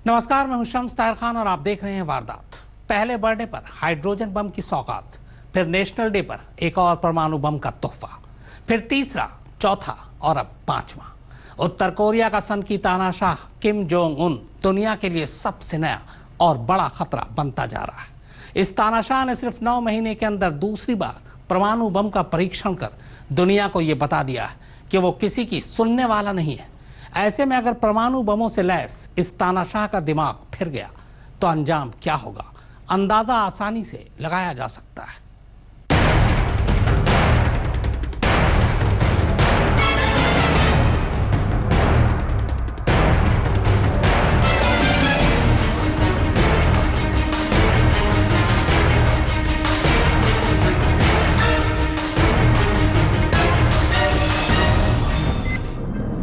नमस्कार, मैं हूं शम्स ताहिर खान और आप देख रहे हैं वारदात। पहले बर्थडे पर हाइड्रोजन बम की सौगात, फिर नेशनल डे पर एक और परमाणु बम का तोहफा, फिर तीसरा, चौथा और अब पांचवा। उत्तर कोरिया का सन की तानाशाह किम जोंग उन दुनिया के लिए सबसे नया और बड़ा खतरा बनता जा रहा है। इस तानाशाह ने सिर्फ 9 महीने के अंदर दूसरी बार परमाणु बम का परीक्षण कर दुनिया को यह बता दिया है कि वो किसी की सुनने वाला नहीं है। ऐसे में अगर परमाणु बमों से लैस इस तानाशाह का दिमाग फिर गया तो अंजाम क्या होगा, अंदाजा आसानी से लगाया जा सकता है।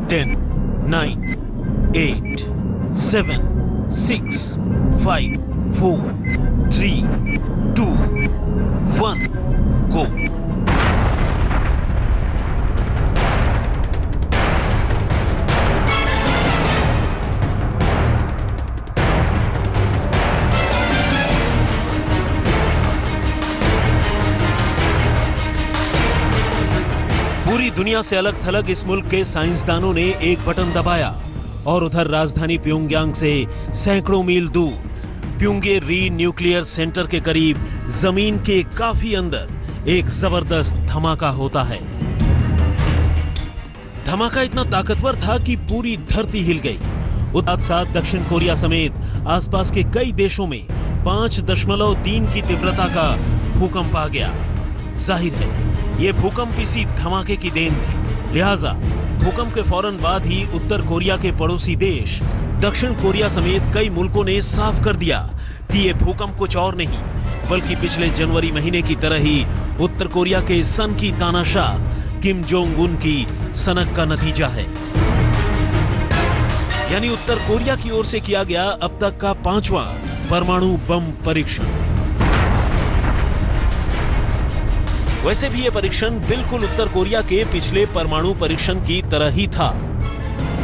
Ten, 9, 8, 7, 6, 5, 4, 3, 2, 1, go. पूरी दुनिया से अलग थलग इस मुल्क के साइंसदानों ने एक बटन दबाया और उधर राजधानी प्योंगयांग से सैकड़ों मील दूर प्योंगे री न्यूक्लियर सेंटर के करीब जमीन के काफी अंदर एक जबरदस्त धमाका होता है। धमाका इतना ताकतवर था कि पूरी धरती हिल गई। उधर साथ दक्षिण कोरिया समेत आसपास के कई देशों में 5.3 की तीव्रता का भूकंप आ गया। जाहिर है ये भूकंप इसी धमाके की देन थी। लिहाजा भूकंप के फौरन बाद ही उत्तर कोरिया के पड़ोसी देश दक्षिण कोरिया समेत कई मुल्कों ने साफ कर दिया कि ये भूकंप कुछ और नहीं बल्कि पिछले जनवरी महीने की तरह ही उत्तर कोरिया के सन की तानाशाह किम जोंग उन की सनक का नतीजा है। यानी उत्तर कोरिया की ओर से किया गया अब तक का 5वां परमाणु बम परीक्षण। वैसे भी यह परीक्षण बिल्कुल उत्तर कोरिया के पिछले परमाणु परीक्षण की तरह ही था।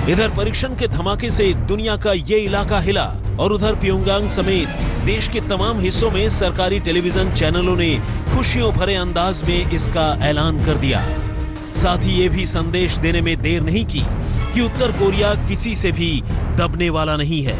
इधर परीक्षण के धमाके से दुनिया का ये इलाका हिला और उधर प्योंगयांग समेत देश के तमाम हिस्सों में सरकारी टेलीविजन चैनलों ने खुशियों भरे अंदाज में इसका ऐलान कर दिया। साथ ही ये भी संदेश देने में देर नहीं की कि उत्तर कोरिया किसी से भी दबने वाला नहीं है।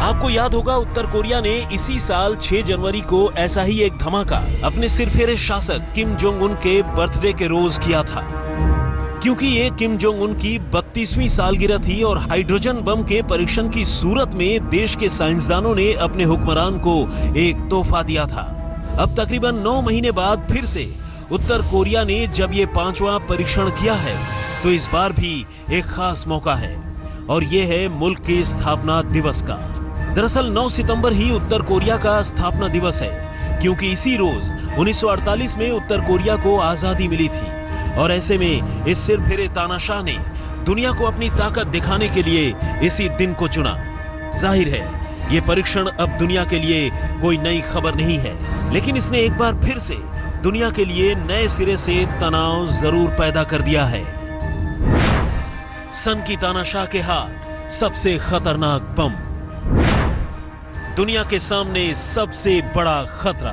आपको याद होगा उत्तर कोरिया ने इसी साल 6 जनवरी को ऐसा ही एक धमाका अपने सिरफिरे शासक किम जोंग उन के बर्थडे के रोज किया था। क्योंकि ये किम जोंग उन की 32वीं सालगिरह थी और हाइड्रोजन बम के परीक्षण की सूरत में देश के साइंसदानों ने अपने हुक्मरान को एक तोहफा दिया था। अब तकरीबन 9 महीने बाद फिर से उत्तर कोरिया ने जब ये 5वां परीक्षण किया है तो इस बार भी एक खास मौका है और ये है मुल्क के स्थापना दिवस का। दरअसल 9 सितंबर ही उत्तर कोरिया का स्थापना दिवस है, क्योंकि इसी रोज 1948 में उत्तर कोरिया को आजादी मिली थी और ऐसे में इस सिरफिरे तानाशाह ने दुनिया को अपनी ताकत दिखाने के लिए इसी दिन को चुना। जाहिर है ये परीक्षण अब दुनिया के लिए कोई नई खबर नहीं है, लेकिन इसने एक बार फिर से दुनिया के लिए नए सिरे से तनाव जरूर पैदा कर दिया है। सन की तानाशाह के हाथ सबसे खतरनाक बम, दुनिया के सामने सबसे बड़ा खतरा।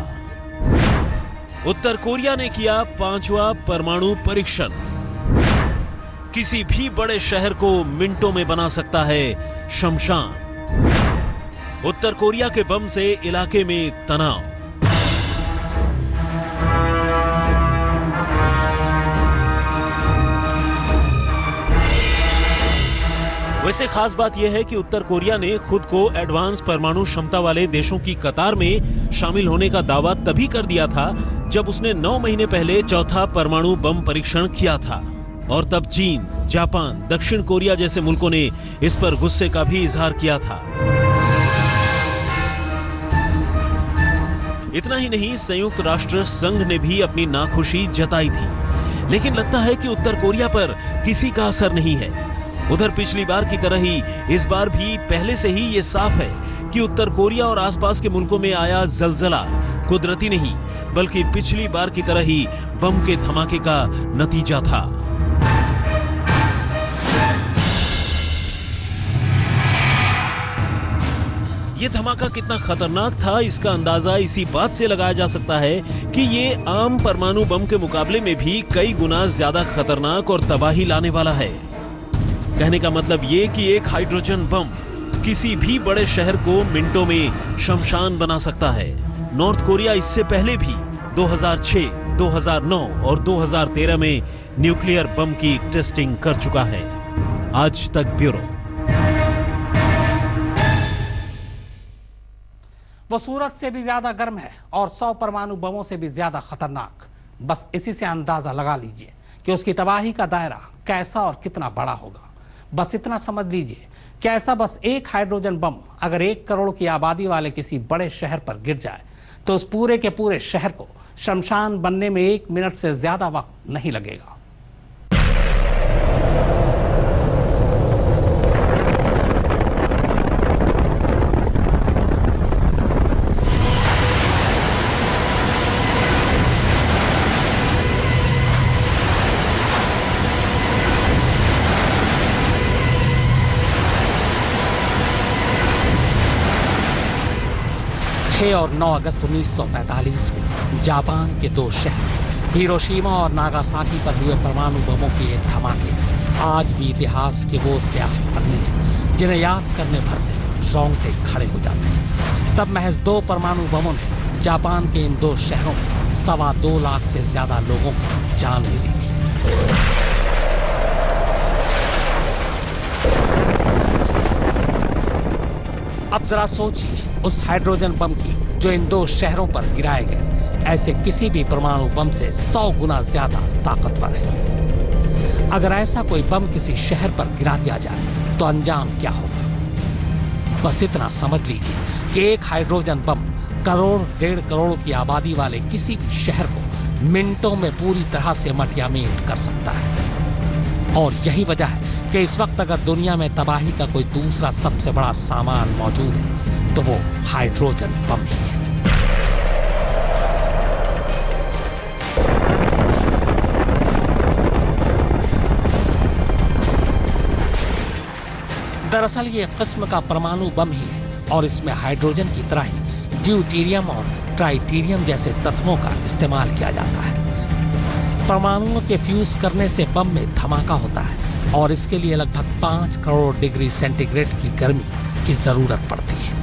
उत्तर कोरिया ने किया 5वां परमाणु परीक्षण। किसी भी बड़े शहर को मिनटों में बना सकता है शमशान। उत्तर कोरिया के बम से इलाके में तनाव। वैसे खास बात यह है कि उत्तर कोरिया ने खुद को एडवांस परमाणु क्षमता वाले देशों की कतार में शामिल होने का दावा तभी कर दिया था जब उसने 9 महीने पहले 4था परमाणु बम परीक्षण किया था और तब चीन, जापान, दक्षिण कोरिया जैसे मुल्कों ने इस पर गुस्से का भी इजहार किया था। इतना ही नहीं, संयुक्त राष्ट्र संघ ने भी अपनी नाखुशी जताई थी, लेकिन लगता है कि उत्तर कोरिया पर किसी का असर नहीं है। उधर पिछली बार की तरह ही इस बार भी पहले से ही ये साफ है कि उत्तर कोरिया और आसपास के मुल्कों में आया जलजला कुदरती नहीं बल्कि पिछली बार की तरह ही बम के धमाके का नतीजा था। ये धमाका कितना खतरनाक था इसका अंदाजा इसी बात से लगाया जा सकता है कि ये आम परमाणु बम के मुकाबले में भी कई गुना ज्यादा खतरनाक और तबाही लाने वाला है। कहने का मतलब ये कि एक हाइड्रोजन बम किसी भी बड़े शहर को मिनटों में शमशान बना सकता है। नॉर्थ कोरिया इससे पहले भी 2006, 2009 और 2013 में न्यूक्लियर बम की टेस्टिंग कर चुका है। आज तक ब्यूरो। वो सूरज से भी ज्यादा गर्म है और 100 परमाणु बमों से भी ज्यादा खतरनाक। बस इसी से अंदाजा लगा लीजिए कि उसकी तबाही का दायरा कैसा और कितना बड़ा होगा। बस इतना समझ लीजिए कि ऐसा बस एक हाइड्रोजन बम अगर 1 करोड़ की आबादी वाले किसी बड़े शहर पर गिर जाए तो उस पूरे के पूरे शहर को शमशान बनने में 1 मिनट से ज्यादा वक्त नहीं लगेगा। और 9 अगस्त 1945 को जापान के 2 शहर हिरोशिमा और नागासाकी पर हुए परमाणु बमों के ये धमाके आज भी इतिहास के वो स्याह पन्ने हैं जिन्हें याद करने भर से रोंगटे खड़े हो जाते हैं। तब महज 2 परमाणु बमों ने जापान के इन 2 शहरों में 2.25 लाख से ज्यादा लोगों की जान ले ली थी। अब जरा सोचिए उस हाइड्रोजन बम की जो इन 2 शहरों पर गिराए गए ऐसे किसी भी परमाणु बम से 100 गुना ज्यादा ताकतवर है। अगर ऐसा कोई बम किसी शहर पर गिरा दिया जाए तो अंजाम क्या होगा। बस इतना समझ लीजिए कि एक हाइड्रोजन बम 1 करोड़ 1.5 करोड़ की आबादी वाले किसी भी शहर को मिनटों में पूरी तरह से मटियामेट कर सकता है। और यही वजह है कि इस वक्त अगर दुनिया में तबाही का कोई दूसरा सबसे बड़ा सामान मौजूद है तो वो हाइड्रोजन बम ही है। दरअसल ये किस्म का परमाणु बम ही है और इसमें हाइड्रोजन की तरह ही ड्यूटेरियम और ट्राइटेरियम जैसे तत्वों का इस्तेमाल किया जाता है। परमाणुओं के फ्यूज करने से बम में धमाका होता है और इसके लिए लगभग 5 करोड़ डिग्री सेंटीग्रेड की गर्मी की जरूरत पड़ती है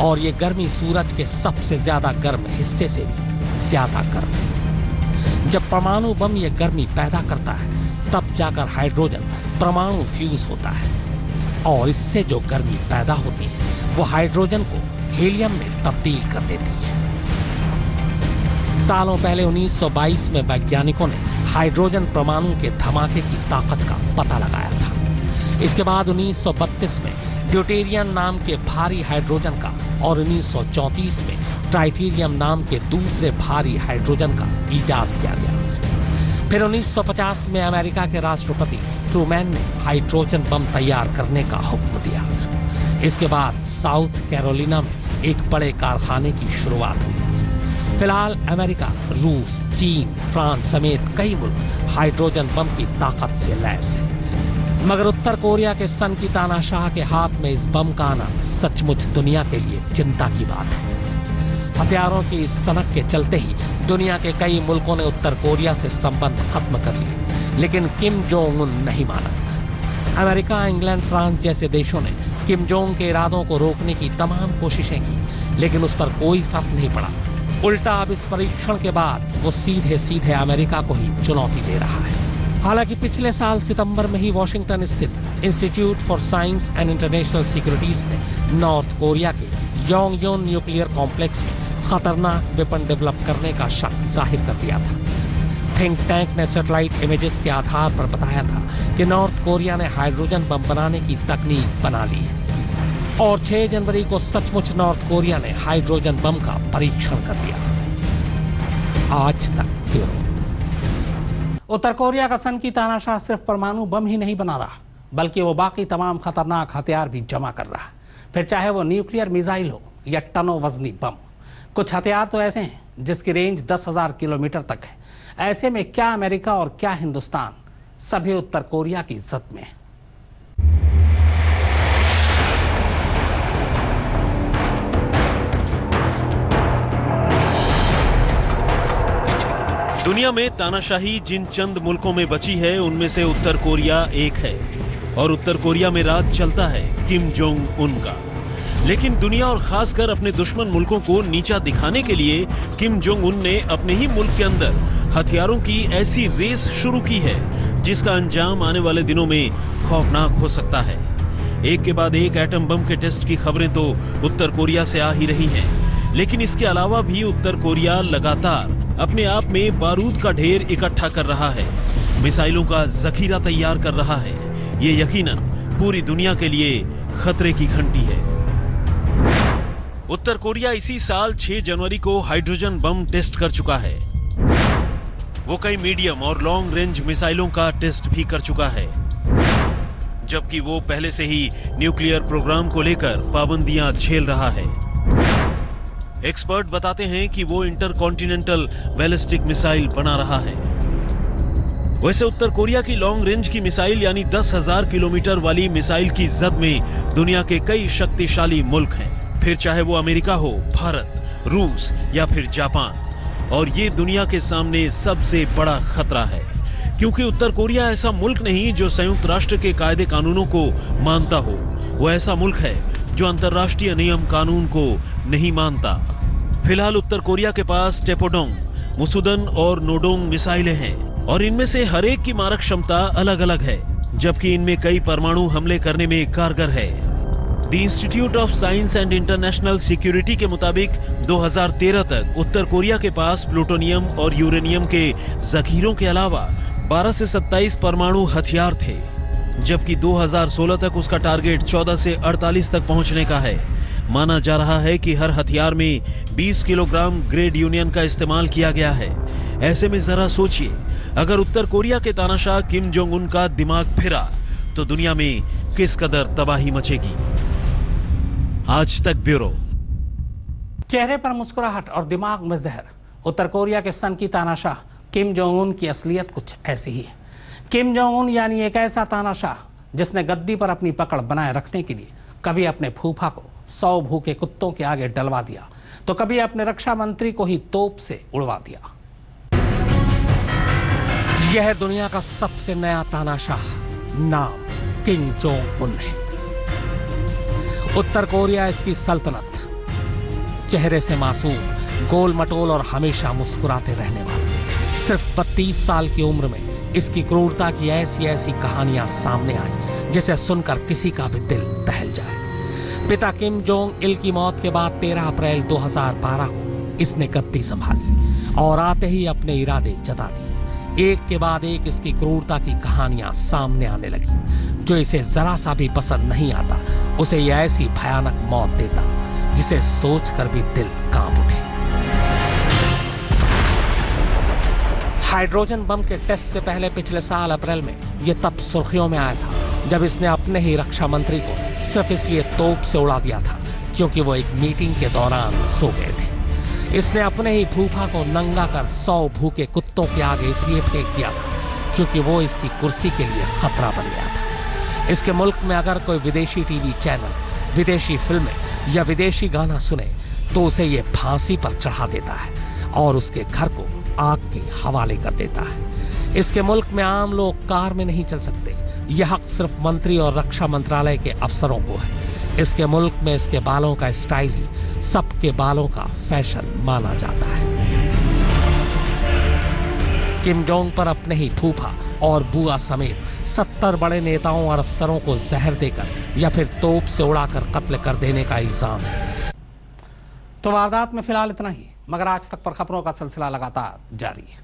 और ये गर्मी सूरज के सबसे ज्यादा गर्म हिस्से से भी ज्यादा गर्म है। जब परमाणु बम ये गर्मी पैदा करता है तब जाकर हाइड्रोजन परमाणु फ्यूज होता है और इससे जो गर्मी पैदा होती है वो हाइड्रोजन को हीलियम में तब्दील कर देती है। सालों पहले 1922 में वैज्ञानिकों ने हाइड्रोजन परमाणु के धमाके की ताकत का पता लगाया था। इसके बाद 1932 में ड्यूटेरियम नाम के भारी हाइड्रोजन का और 1934 में ट्राइटेरियम नाम के दूसरे भारी हाइड्रोजन का इजाद किया गया। फिर 1950 में अमेरिका के राष्ट्रपति ट्रूमैन ने हाइड्रोजन बम तैयार करने का हुक्म दिया। इसके बाद साउथ कैरोलिना में एक बड़े कारखाने की शुरुआत हुई। फिलहाल अमेरिका, रूस, चीन, फ्रांस समेत कई मुल्क हाइड्रोजन बम की ताकत से लैस है। मगर उत्तर कोरिया के सन की तानाशाह के हाथ में इस बम का आना सचमुच दुनिया के लिए चिंता की बात है। हथियारों की इस सनक के चलते ही दुनिया के कई मुल्कों ने उत्तर कोरिया से संबंध खत्म कर लिए, लेकिन किम जोंग उन नहीं माना। अमेरिका, इंग्लैंड, फ्रांस जैसे देशों ने किम जोंग के इरादों को रोकने की तमाम कोशिशें की, लेकिन उस पर कोई फर्क नहीं पड़ा। उल्टा अब इस परीक्षण के बाद वो सीधे सीधे अमेरिका को ही चुनौती दे रहा है। हालांकि पिछले साल सितंबर में ही वॉशिंगटन स्थित institute for science and international securities ने नॉर्थ कोरिया के योंगयोन न्यूक्लियर कॉम्प्लेक्स में खतरनाक वेपन डेवलप करने का शक जाहिर कर दिया था। थिंक टैंक ने सैटेलाइट इमेजेस के आधार पर बताया था कि नॉर्थ कोरिया ने हाइड्रोजन बम बनाने की तकनीक बना ली है और 6 जनवरी को सचमुच नॉर्थ कोरिया ने हाइड्रोजन बम का परीक्षण कर दिया। आज तक ब्यूरो। उत्तर कोरिया का सन की तानाशाह सिर्फ परमाणु बम ही नहीं बना रहा, बल्कि वो बाकी तमाम खतरनाक हथियार भी जमा कर रहा है। फिर चाहे वो न्यूक्लियर मिसाइल हो या टनों वजनी बम, कुछ हथियार तो ऐसे हैं जिसकी रेंज 10,000 किलोमीटर तक है। ऐसे में क्या अमेरिका और क्या हिंदुस्तान सभी उत्तर कोरिया की इज्जत में है। दुनिया में तानाशाही जिन चंद मुल्कों में बची है उनमें से उत्तर कोरिया एक है और उत्तर कोरिया में राज चलता है किम जोंग उन का। लेकिन दुनिया और खासकर अपने दुश्मन मुल्कों को नीचा दिखाने के लिए किम जोंग उन ने अपने ही मुल्क के अंदर हथियारों की ऐसी रेस शुरू की है जिसका अंजाम आने वाले दिनों में खौफनाक हो सकता है। एक के बाद एक एटम बम के टेस्ट की खबरें तो उत्तर कोरिया से आ ही रही हैं, लेकिन इसके अलावा भी उत्तर कोरिया लगातार अपने आप में बारूद का ढेर इकट्ठा कर रहा है, मिसाइलों का जखीरा तैयार कर रहा है। ये यकीनन पूरी दुनिया के लिए खतरे की घंटी है। उत्तर कोरिया इसी साल 6 जनवरी को हाइड्रोजन बम टेस्ट कर चुका है। वो कई मीडियम और लॉन्ग रेंज मिसाइलों का टेस्ट भी कर चुका है, जबकि वो पहले से ही न्यूक्लियर प्रोग्राम को लेकर पाबंदियां झेल रहा है। एक्सपर्ट बताते हैं कि वो इंटरकॉन्टिनेंटल बैलिस्टिक मिसाइल बना रहा है। वैसे उत्तर कोरिया की लॉन्ग रेंज की मिसाइल यानी 10,000 किलोमीटर वाली मिसाइल की जद में दुनिया के कई शक्तिशाली मुल्क हैं, फिर चाहे वो अमेरिका हो, भारत, रूस या फिर जापान। और ये दुनिया के सामने सबसे बड़ा खतरा है, क्योंकि उत्तर कोरिया ऐसा मुल्क नहीं जो संयुक्त राष्ट्र के कायदे कानूनों को मानता हो। वो ऐसा मुल्क है जो अंतर्राष्ट्रीय नियम कानून को नहीं मानता। फिलहाल उत्तर कोरिया के पास टेपोडोंग, मुसुदन और नोडोंग मिसाइलें हैं और इनमें से हर एक की मारक क्षमता अलग अलग है, जबकि इनमें कई परमाणु हमले करने में कारगर है। The institute of science and international security के मुताबिक 2013 तक उत्तर कोरिया के पास प्लूटोनियम और यूरेनियम के जखीरों के अलावा 12 से 27 परमाणु हथियार थे, जबकि 2016 तक उसका टारगेट 14 से 48 तक पहुंचने का है। माना जा रहा है कि हर हथियार में 20 किलोग्राम ग्रेड यूनियन का इस्तेमाल किया गया है। ऐसे में जरा सोचिए, अगर उत्तर कोरिया के तानाशाह किम जोंग उन का दिमाग फिरा तो दुनिया में किस कदर तबाही मचेगी। आज तक ब्यूरो। चेहरे पर मुस्कुराहट और दिमाग में जहर, उत्तर कोरिया के सन की तानाशाह किम जोंग उन की असलियत कुछ ऐसी ही है। किम जोंग उन यानी एक ऐसा तानाशाह जिसने गद्दी पर अपनी पकड़ बनाए रखने के लिए कभी अपने फूफा को 100 भूखे कुत्तों के आगे डलवा दिया तो कभी अपने रक्षा मंत्री को ही तोप से उड़वा दिया। यह दुनिया का सबसे नया तानाशाह, नाम किम जोंग उन है। उत्तर कोरिया इसकी सल्तनत, चेहरे से मासूम, गोल मटोल और हमेशा मुस्कुराते रहने वाला। सिर्फ 32 साल की उम्र में इसकी क्रूरता की ऐसी ऐसी कहानियां सामने आई जिसे सुनकर किसी का भी दिल दहल जाए। पिता किम जोंग इल की मौत के बाद 13 अप्रैल 2012 को इसने गद्दी संभाली और आते ही अपने इरादे जता दिए। एक के बाद एक इसकी क्रूरता की कहानियां सामने आने लगी। जो इसे जरा सा भी पसंद नहीं आता उसे यह ऐसी भयानक मौत देता जिसे सोचकर भी दिल कांप उठे। हाइड्रोजन बम के टेस्ट से पहले पिछले साल अप्रैल में यह तब सुर्खियों में आया था जब इसने अपने ही रक्षा मंत्री को सिर्फ इसलिए तोप से उड़ा दिया था क्योंकि वो एक मीटिंग के दौरान सो गए थे। इसने अपने ही फूफा को नंगा कर 100 भूखे कुत्तों के आगे इसलिए फेंक दिया था क्योंकि वो इसकी कुर्सी के लिए खतरा बन गया था। इसके मुल्क में अगर कोई विदेशी टीवी चैनल, विदेशी फिल्में या विदेशी गाना सुने तो उसे ये फांसी पर चढ़ा देता है और उसके घर को आग के हवाले कर देता है। इसके मुल्क में आम लोग कार में नहीं चल सकते। यह हक सिर्फ मंत्री और रक्षा मंत्रालय के अफसरों को है। इसके मुल्क में इसके बालों का स्टाइल ही सबके बालों का फैशन माना जाता है। किम जोंग पर अपने ही फूफा और बुआ समेत 70 बड़े नेताओं और अफसरों को जहर देकर या फिर तोप से उड़ाकर कत्ल कर देने का इल्जाम है। तो वारदात में फिलहाल इतना ही, मगर आज तक पर खबरों का सिलसिला लगातार जारी है।